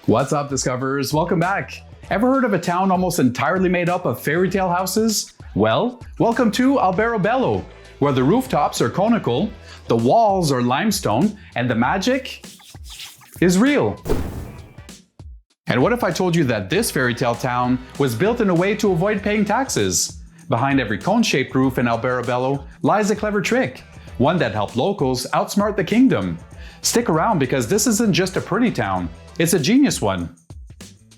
What's up, Discoverers? Welcome back. Ever heard of a town almost entirely made up of fairy tale houses? Well, welcome to Alberobello, where the rooftops are conical, the walls are limestone, and the magic is real. And what if I told you that this fairy tale town was built in a way to avoid paying taxes? Behind every cone-shaped roof in Alberobello lies a clever trick, one that helped locals outsmart the kingdom. Stick around because this isn't just a pretty town, it's a genius one.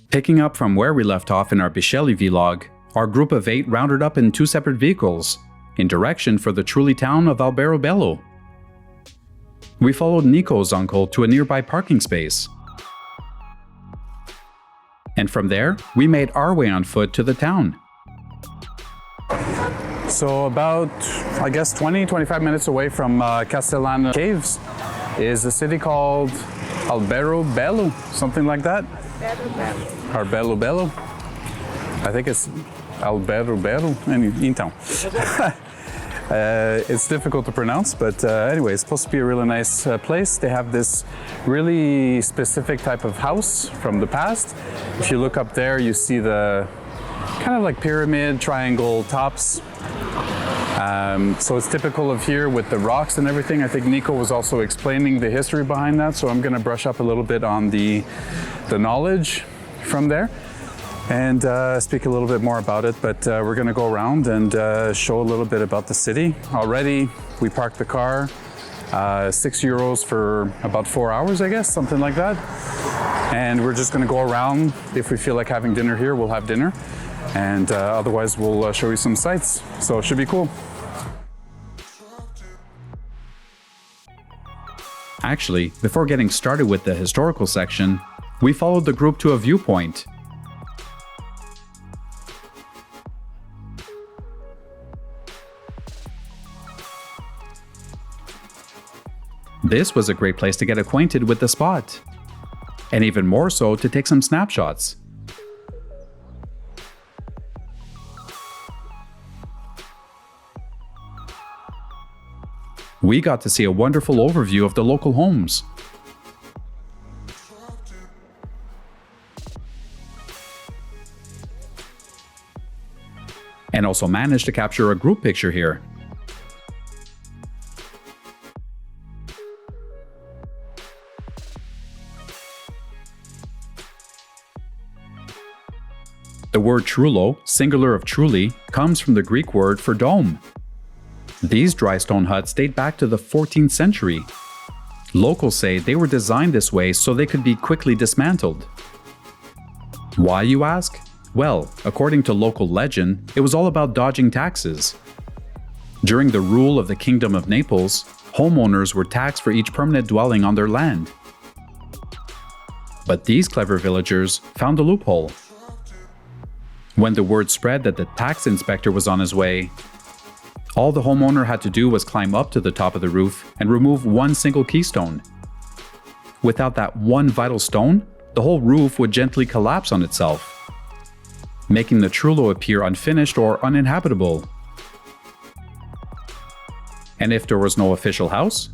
Picking up from where we left off in our Biscelli vlog, our group of 8 rounded up in 2 separate vehicles, in direction for the Trulli town of Alberobello. We followed Nico's uncle to a nearby parking space. And from there, we made our way on foot to the town. So about, I guess, 20-25 minutes away from Castellana Caves is a city called Alberobello, something like that. Alberobello. I think it's Alberobello. Então. It's difficult to pronounce, but anyway, it's supposed to be a really nice place. They have this really specific type of house from the past. If you look up there, you see the kind of like pyramid, triangle tops. So it's typical of here with the rocks and everything. I think Nico was also explaining the history behind that, so I'm going to brush up a little bit on the knowledge from there and speak a little bit more about it. But we're going to go around and show a little bit about the city. Already, we parked the car, €6 for about 4 hours, I guess, something like that. And we're just going to go around. If we feel like having dinner here, we'll have dinner. And otherwise, we'll show you some sights. So it should be cool. Actually, before getting started with the historical section, we followed the group to a viewpoint. This was a great place to get acquainted with the spot, and even more so to take some snapshots. We got to see a wonderful overview of the local homes. And also managed to capture a group picture here. The word Trullo, singular of Trulli, comes from the Greek word for dome. These dry stone huts date back to the 14th century. Locals say they were designed this way so they could be quickly dismantled. Why, you ask? Well, according to local legend, it was all about dodging taxes. During the rule of the Kingdom of Naples, homeowners were taxed for each permanent dwelling on their land. But these clever villagers found a loophole. When the word spread that the tax inspector was on his way, all the homeowner had to do was climb up to the top of the roof and remove one single keystone. Without that one vital stone, the whole roof would gently collapse on itself, making the Trullo appear unfinished or uninhabitable. And if there was no official house,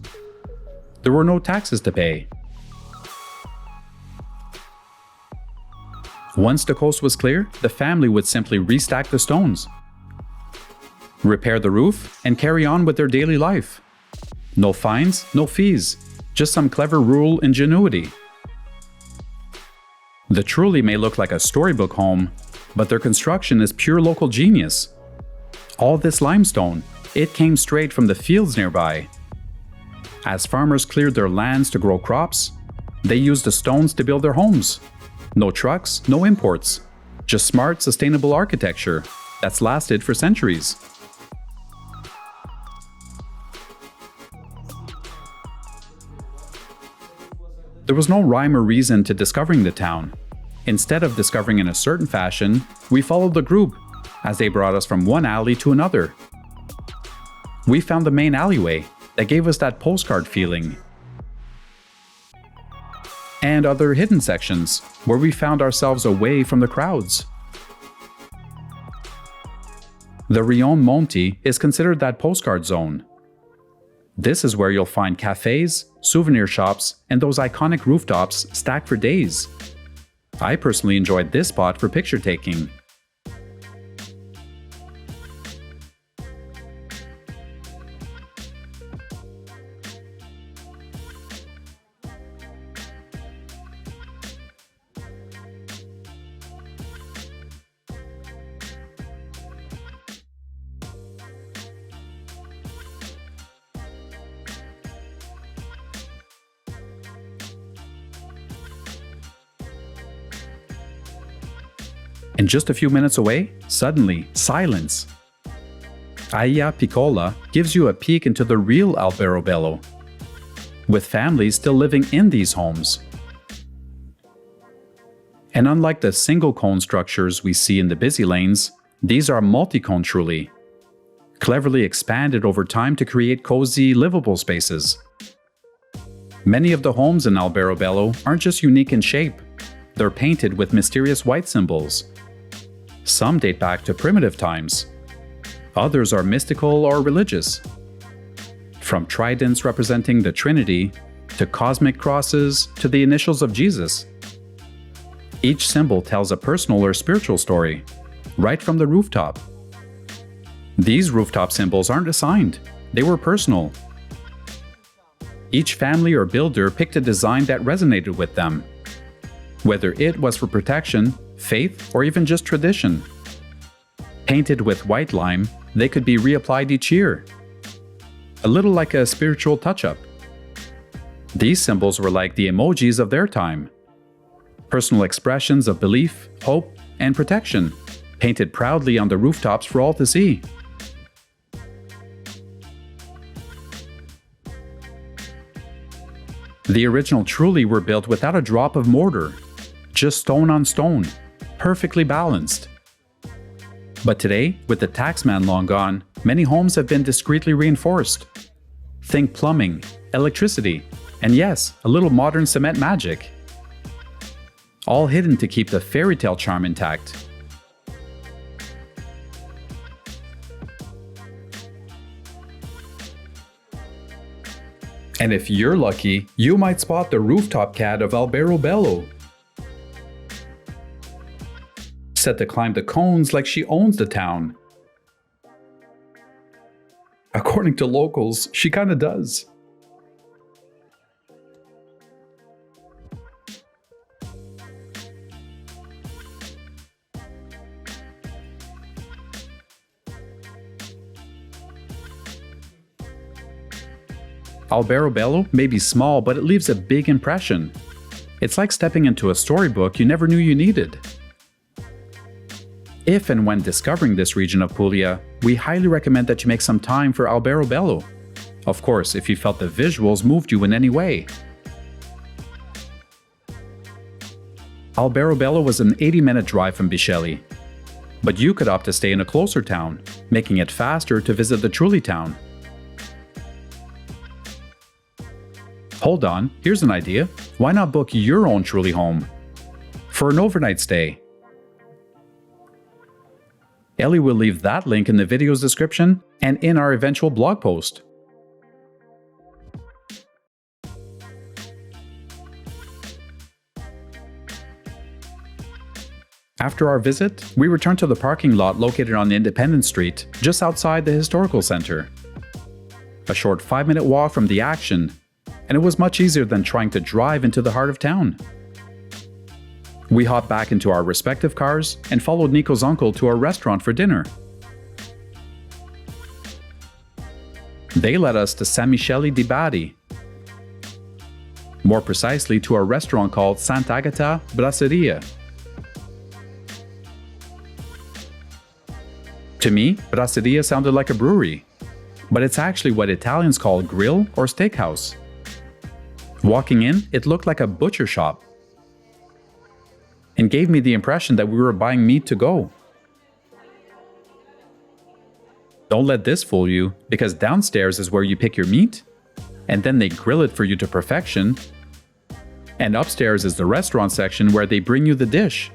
there were no taxes to pay. Once the coast was clear, the family would simply restack the stones, repair the roof, and carry on with their daily life. No fines, no fees, just some clever rural ingenuity. The Trulli may look like a storybook home, but their construction is pure local genius. All this limestone, it came straight from the fields nearby. As farmers cleared their lands to grow crops, they used the stones to build their homes. No trucks, no imports, just smart, sustainable architecture that's lasted for centuries. There was no rhyme or reason to discovering the town. Instead of discovering in a certain fashion, we followed the group as they brought us from one alley to another. We found the main alleyway that gave us that postcard feeling. And other hidden sections where we found ourselves away from the crowds. The Rione Monti is considered that postcard zone. This is where you'll find cafes, souvenir shops, and those iconic rooftops stacked for days. I personally enjoyed this spot for picture taking. And just a few minutes away, suddenly, silence. Aia Piccola gives you a peek into the real Alberobello, with families still living in these homes. And unlike the single cone structures we see in the busy lanes, these are multi-cone Trulli, cleverly expanded over time to create cozy, livable spaces. Many of the homes in Alberobello aren't just unique in shape, they're painted with mysterious white symbols. Some date back to primitive times. Others are mystical or religious. From tridents representing the Trinity, to cosmic crosses, to the initials of Jesus. Each symbol tells a personal or spiritual story, right from the rooftop. These rooftop symbols aren't assigned, they were personal. Each family or builder picked a design that resonated with them, whether it was for protection, faith, or even just tradition. Painted with white lime, they could be reapplied each year. A little like a spiritual touch-up. These symbols were like the emojis of their time. Personal expressions of belief, hope, and protection, painted proudly on the rooftops for all to see. The original Trulli were built without a drop of mortar, just stone on stone, perfectly balanced. But today, with the taxman long gone, many homes have been discreetly reinforced. Think plumbing, electricity, and yes, a little modern cement magic. All hidden to keep the fairy tale charm intact. And if you're lucky, you might spot the rooftop cat of Alberobello. Set to climb the cones like she owns the town. According to locals, she kinda does. Alberobello may be small, but it leaves a big impression. It's like stepping into a storybook you never knew you needed. If and when discovering this region of Puglia, we highly recommend that you make some time for Alberobello. Of course, if you felt the visuals moved you in any way. Alberobello was an 80-minute drive from Bisceglie, but you could opt to stay in a closer town, making it faster to visit the Trulli town. Hold on, here's an idea. Why not book your own Trulli home for an overnight stay? Ellie will leave that link in the video's description and in our eventual blog post. After our visit, we returned to the parking lot located on Independence Street, just outside the historical center. A short 5-minute walk from the action, and it was much easier than trying to drive into the heart of town. We hopped back into our respective cars and followed Nico's uncle to a restaurant for dinner. They led us to San Michele di Bari, more precisely to a restaurant called Sant'Agata Braceria. To me, Braceria sounded like a brewery, but it's actually what Italians call grill or steakhouse. Walking in, it looked like a butcher shop, and gave me the impression that we were buying meat to go. Don't let this fool you, because downstairs is where you pick your meat, and then they grill it for you to perfection, and upstairs is the restaurant section where they bring you the dish.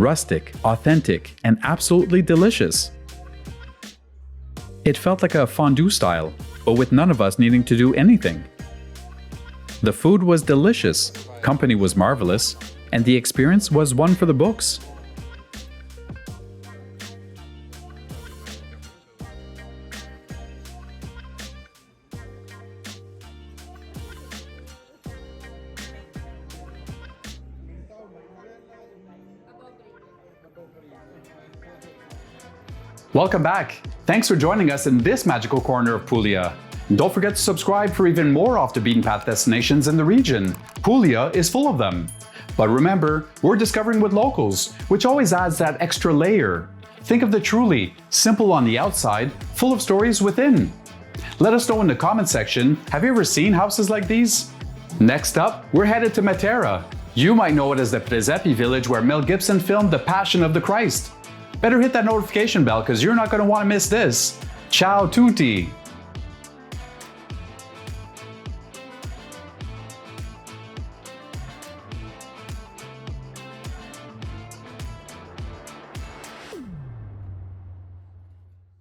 Rustic, authentic, and absolutely delicious. It felt like a fondue style, but with none of us needing to do anything. The food was delicious, company was marvelous, and the experience was one for the books. Welcome back! Thanks for joining us in this magical corner of Puglia. Don't forget to subscribe for even more off-the-beaten-path destinations in the region. Puglia is full of them. But remember, we're discovering with locals, which always adds that extra layer. Think of the Trulli, simple on the outside, full of stories within. Let us know in the comment section, have you ever seen houses like these? Next up, we're headed to Matera. You might know it as the Presepi village where Mel Gibson filmed The Passion of the Christ. Better hit that notification bell because you're not going to want to miss this. Ciao tutti!